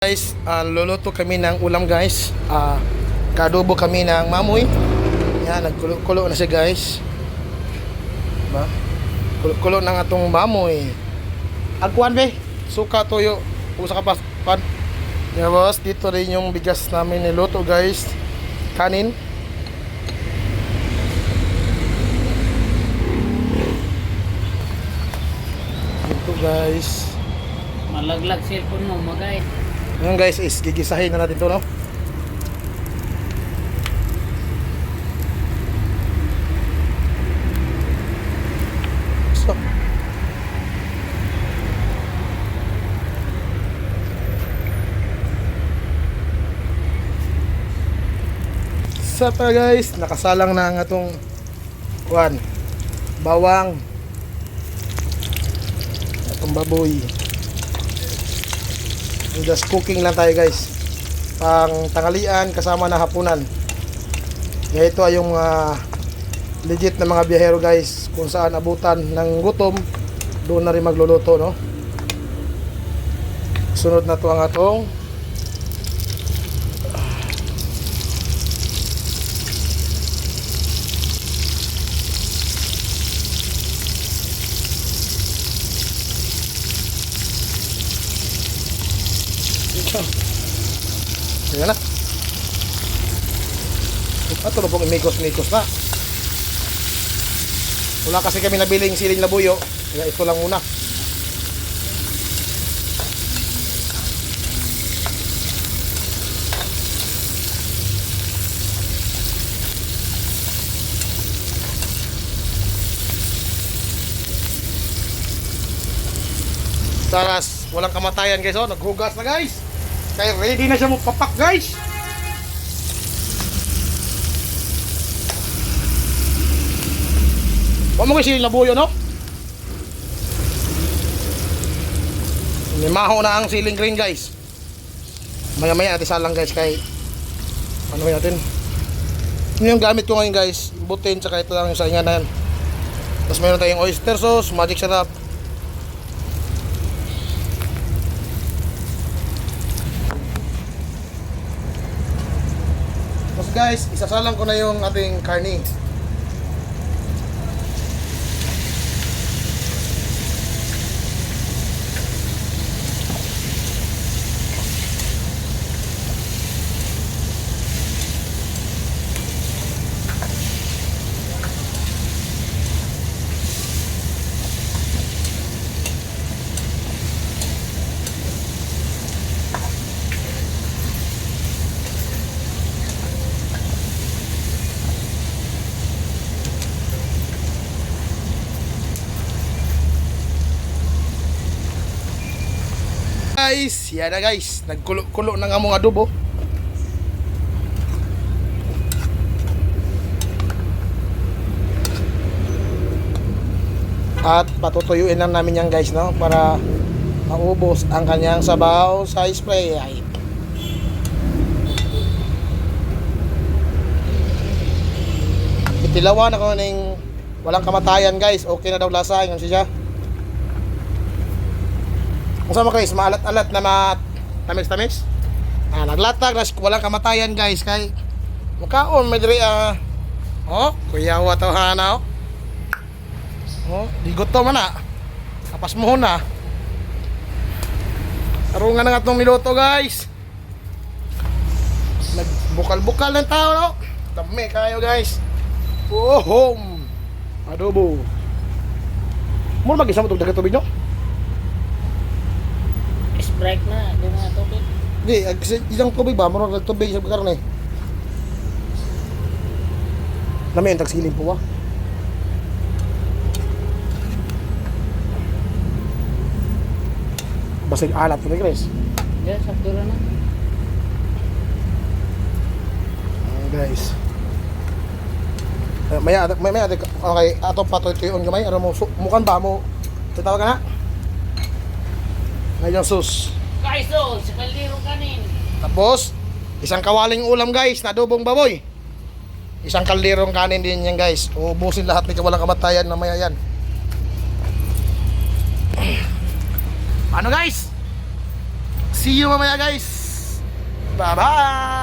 Guys, luluto kami ng ulam guys. Kadubo kami ng mamoy. Yan, nagkulo na siya guys. Diba? Kulo na nga itong mamoy. Agkuhan be, suka, toyo, usa ka pan. Yan boss, dito rin yung bigas namin niluto guys. Kanin. Dito guys. Malaglag cellphone mo, magay. Ngayon guys is gigisahin na natin ito, no? So, guys, nakasalang na ang atong bawang, atong baboy. Just cooking lang tayo guys, pang tanghalian kasama na hapunan. Kaya ito ay yung legit na mga biyahero guys, kung saan abutan ng gutom doon na rin magluluto, no? Sunod na to ang atong Ayan na. Ito na pong imikos-mikos na. Wala kasi kami nabiling siling labuyo, kaya ito lang muna. Taras, walang kamatayan guys, oh, naghugas na guys. Kaya ready na siya magpapak guys. Huwag mo kasi labuyo, no? Limaho na ang ceiling green guys. Maya maya natin salang guys, kay ano natin. Yun yung gamit ko ngayon guys, butin, tsaka ito lang yung saingan na yan. Tapos mayroon tayong oyster sauce, magic sarap. Guys, isasalang ko na yung ating karni. Guys, yan na guys, nagkulo na nga mga adobo. At patutuyuin lang namin yan guys, no, para maubos ang kanyang sabaw sa spray. Ay. Itilawan ako ng walang kamatayan guys, okay na daw lasa, yun siya. Kung sama guys, maalat-alat na tamis-tamis. Naglatag, walang kamatayan guys. Kay mukhaon, may diri oh, kuyawa to hana, oh, di gutom na. Kapas mo na. Tarungan na nga itong niluto guys. Nagbukal-bukal ng tao, no? Dami kayo guys. Oh, adobo. Muna mag-isa mo itong dagat tubig nyo? Sprite na, di mga tubig. Hindi, isang tubig ba? Marunong tubig sa karne. Namin yung tagsiling po ba? Basig alat po na guys. Yan, saktura na. Guys. Maya, okay, atong patoy-tuyon gamay. Ano mo, mukan ba mo? Tatawag ka na? Ngayon sus. Guys, so, sa kalirong kanin. Tapos, isang kawaling ulam guys, na adobong baboy. Isang kalderong kanin din yan guys. Uubusin lahat ni walang kamatayan na maya yan. Ano guys? See you mamaya guys. Bye-bye.